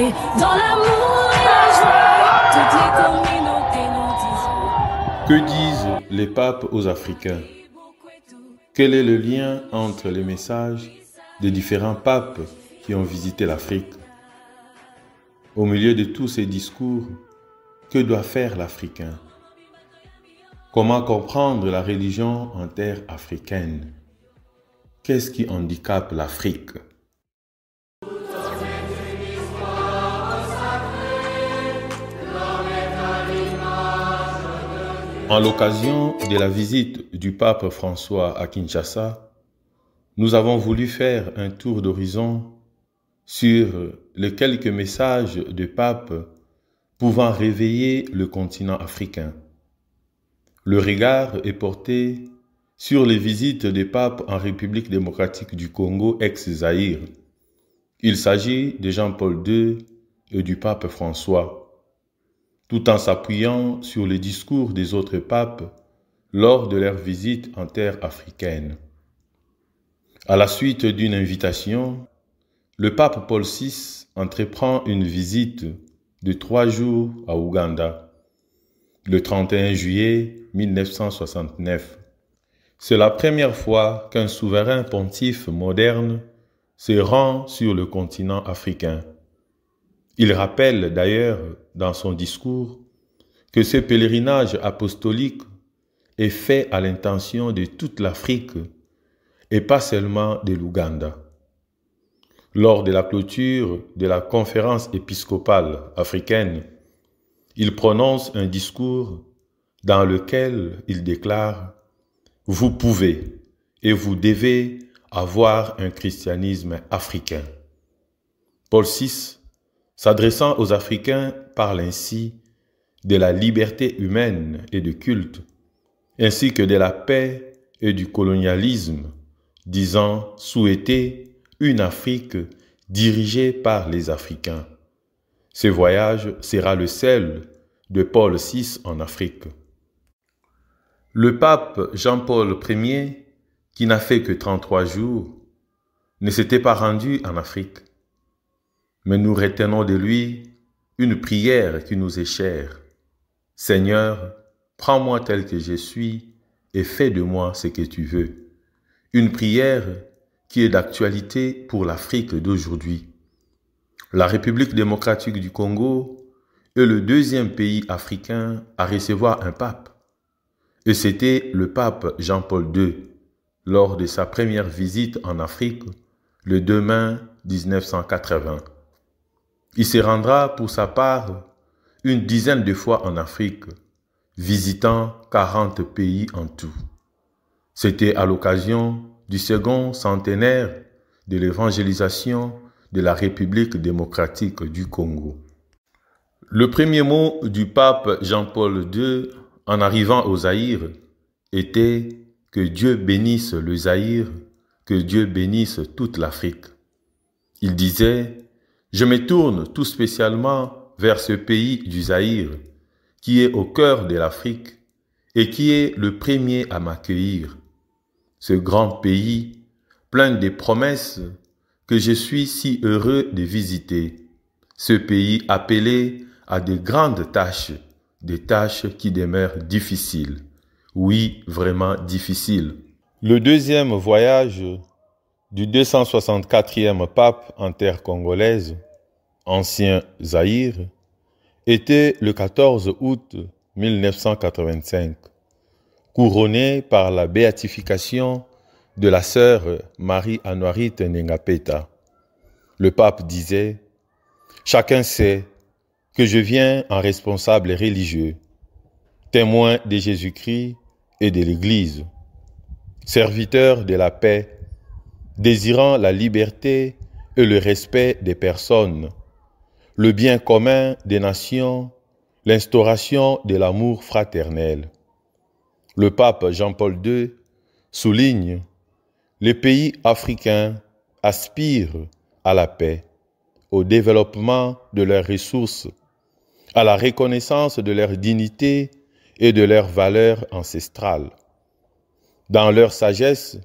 unité, dans l'amour et la joie, toutes les communautés nous disent. Que disent les papes aux Africains? Quel est le lien entre les messages des différents papes qui ont visité l'Afrique? Au milieu de tous ces discours, que doit faire l'Africain? Comment comprendre la religion en terre africaine? Qu'est-ce qui handicape l'Afrique? En l'occasion de la visite du pape François à Kinshasa, nous avons voulu faire un tour d'horizon sur les quelques messages de papes pouvant réveiller le continent africain. Le regard est porté sur les visites des papes en République démocratique du Congo ex-Zaïre. Il s'agit de Jean-Paul II et du pape François, tout en s'appuyant sur les discours des autres papes lors de leur visite en terre africaine. À la suite d'une invitation, le pape Paul VI entreprend une visite de 3 jours à Ouganda, le 31 juillet 1969. C'est la première fois qu'un souverain pontife moderne se rend sur le continent africain. Il rappelle d'ailleurs dans son discours que ce pèlerinage apostolique est fait à l'intention de toute l'Afrique et pas seulement de l'Ouganda. Lors de la clôture de la conférence épiscopale africaine, il prononce un discours dans lequel il déclare « Vous pouvez et vous devez avoir un christianisme africain ». Paul VI, s'adressant aux Africains, parle ainsi de la liberté humaine et de culte, ainsi que de la paix et du colonialisme, disant souhaiter une Afrique dirigée par les Africains. Ce voyage sera le seul de Paul VI en Afrique. Le pape Jean-Paul Ier, qui n'a fait que 33 jours, ne s'était pas rendu en Afrique. Mais nous retenons de lui une prière qui nous est chère. Seigneur, prends-moi tel que je suis et fais de moi ce que tu veux. Une prière qui est d'actualité pour l'Afrique d'aujourd'hui. La République démocratique du Congo est le deuxième pays africain à recevoir un pape. Et c'était le pape Jean-Paul II, lors de sa première visite en Afrique, le 2 mai 1980. Il se rendra pour sa part une dizaine de fois en Afrique, visitant 40 pays en tout. C'était à l'occasion du second centenaire de l'évangélisation de la République démocratique du Congo. Le premier mot du pape Jean-Paul II en arrivant au Zaïre était que Dieu bénisse le Zaïre, que Dieu bénisse toute l'Afrique. Il disait « Je me tourne tout spécialement vers ce pays du Zaïre, qui est au cœur de l'Afrique et qui est le premier à m'accueillir. Ce grand pays, plein de promesses que je suis si heureux de visiter. Ce pays appelé à de grandes tâches, des tâches qui demeurent difficiles. Oui, vraiment difficiles. » Le deuxième voyage du 264e pape en terre congolaise, ancien Zaïre, était le 14 août 1985, couronné par la béatification de la sœur Marie-Anouarit Nengapeta. Le pape disait « Chacun sait que je viens en responsable religieux, témoin de Jésus-Christ et de l'Église, serviteur de la paix, désirant la liberté et le respect des personnes, le bien commun des nations, l'instauration de l'amour fraternel. » Le pape Jean-Paul II souligne « Les pays africains aspirent à la paix, au développement de leurs ressources, à la reconnaissance de leur dignité et de leurs valeurs ancestrales. Dans leur sagesse,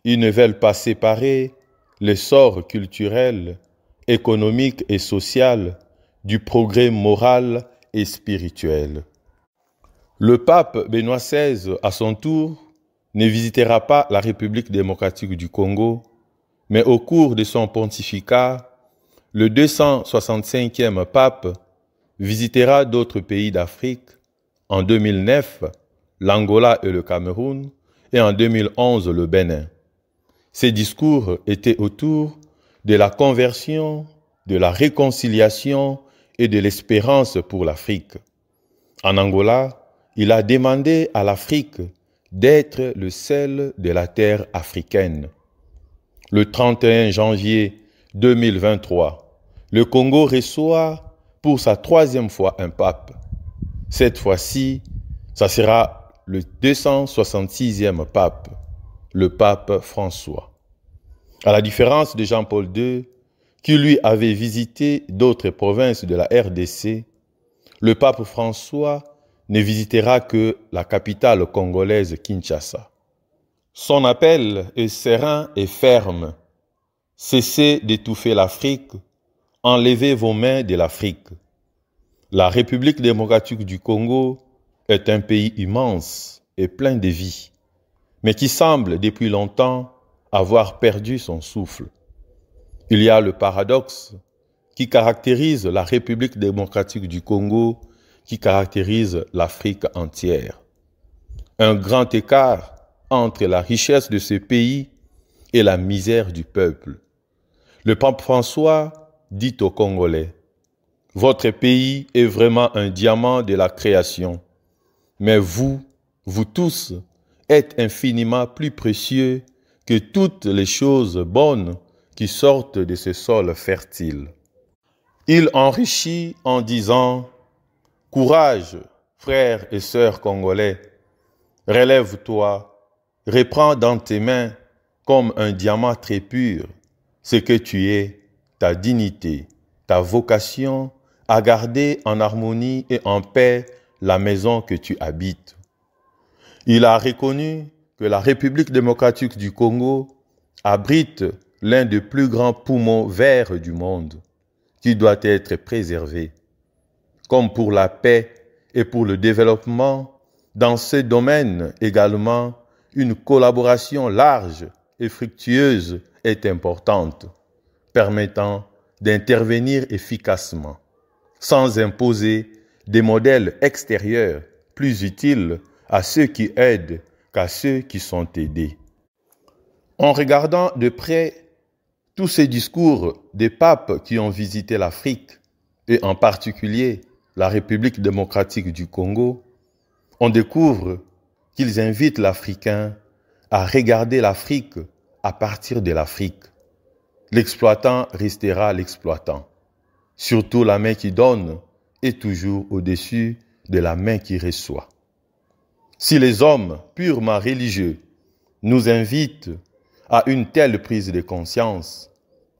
ils ne veulent pas séparer l'essor culturel, économique et social du progrès moral et spirituel. Le pape Benoît XVI, à son tour, ne visitera pas la République démocratique du Congo, mais au cours de son pontificat, le 265e pape visitera d'autres pays d'Afrique, en 2009, l'Angola et le Cameroun, et en 2011, le Bénin. Ces discours étaient autour de la conversion, de la réconciliation et de l'espérance pour l'Afrique. En Angola, il a demandé à l'Afrique d'être le sel de la terre africaine. Le 31 janvier 2023, le Congo reçoit pour sa 3e fois un pape. Cette fois-ci, ça sera le 266e pape, le pape François. À la différence de Jean-Paul II, qui lui avait visité d'autres provinces de la RDC, le pape François ne visitera que la capitale congolaise Kinshasa. Son appel est serein et ferme. Cessez d'étouffer l'Afrique, enlevez vos mains de l'Afrique. La République démocratique du Congo est un pays immense et plein de vie, mais qui semble depuis longtemps avoir perdu son souffle. Il y a le paradoxe qui caractérise la République démocratique du Congo, qui caractérise l'Afrique entière. Un grand écart entre la richesse de ce pays et la misère du peuple. Le pape François dit aux Congolais: « Votre pays est vraiment un diamant de la création, mais vous tous, êtes infiniment plus précieux que toutes les choses bonnes qui sortent de ce sol fertile. » Il enrichit en disant: « Courage, frères et sœurs congolais, relève-toi, reprends dans tes mains comme un diamant très pur ce que tu es, ta dignité, ta vocation à garder en harmonie et en paix la maison que tu habites. » Il a reconnu que la République démocratique du Congo abrite l'un des plus grands poumons verts du monde, qui doit être préservé. Comme pour la paix et pour le développement, dans ce domaine également, une collaboration large et fructueuse est importante, permettant d'intervenir efficacement, sans imposer des modèles extérieurs plus utiles à ceux qui aident qu'à ceux qui sont aidés. En regardant de près tous ces discours des papes qui ont visité l'Afrique, et en particulier la République démocratique du Congo, on découvre qu'ils invitent l'Africain à regarder l'Afrique à partir de l'Afrique. L'exploitant restera l'exploitant. Surtout la main qui donne est toujours au-dessus de la main qui reçoit. Si les hommes purement religieux nous invitent à une telle prise de conscience,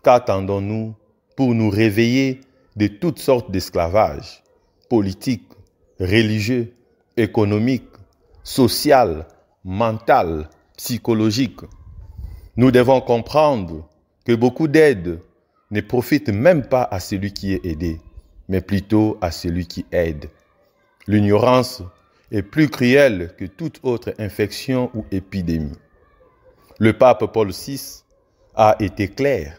qu'attendons-nous pour nous réveiller de toutes sortes d'esclavages, politiques, religieux, économiques, social, mental, psychologique? Nous devons comprendre que beaucoup d'aides ne profitent même pas à celui qui est aidé, mais plutôt à celui qui aide. L'ignorance est plus cruelle que toute autre infection ou épidémie. Le pape Paul VI a été clair.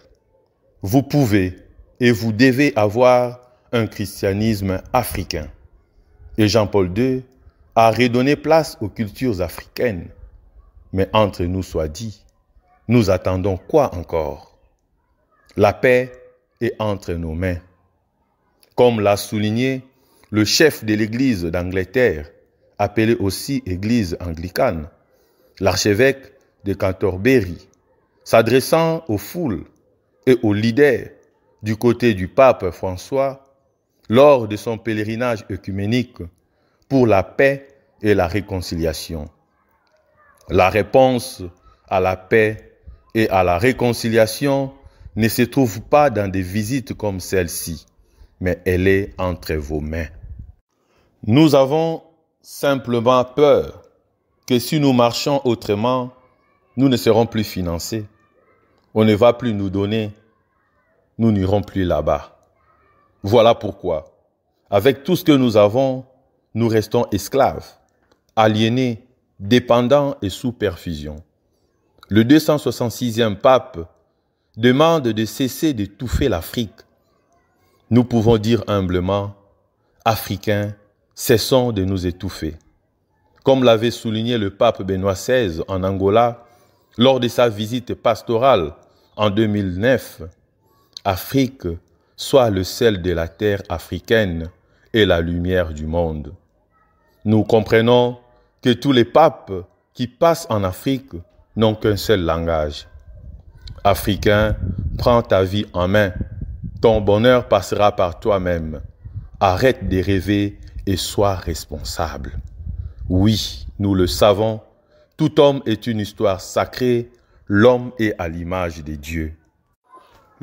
Vous pouvez et vous devez avoir un christianisme africain. Et Jean-Paul II a redonné place aux cultures africaines. Mais entre nous soit dit, nous attendons quoi encore? La paix est entre nos mains. Comme l'a souligné le chef de l'Église d'Angleterre, appelée aussi Église anglicane, l'archevêque de Canterbury, s'adressant aux foules et aux leaders du côté du pape François lors de son pèlerinage œcuménique pour la paix et la réconciliation. La réponse à la paix et à la réconciliation ne se trouve pas dans des visites comme celle-ci, mais elle est entre vos mains. Nous avons simplement peur que si nous marchons autrement, nous ne serons plus financés. On ne va plus nous donner, nous n'irons plus là-bas. Voilà pourquoi, avec tout ce que nous avons, nous restons esclaves, aliénés, dépendants et sous perfusion. Le 266e pape demande de cesser d'étouffer l'Afrique. Nous pouvons dire humblement, Africains, cessons de nous étouffer. Comme l'avait souligné le pape Benoît XVI en Angola lors de sa visite pastorale en 2009, Afrique, sois le sel de la terre africaine et la lumière du monde. Nous comprenons que tous les papes qui passent en Afrique n'ont qu'un seul langage. Africain, prends ta vie en main. Ton bonheur passera par toi-même. Arrête de rêver et sois responsable. Oui, nous le savons, tout homme est une histoire sacrée, l'homme est à l'image de Dieu.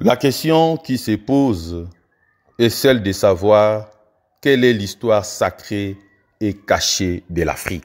La question qui se pose est celle de savoir quelle est l'histoire sacrée et cachée de l'Afrique.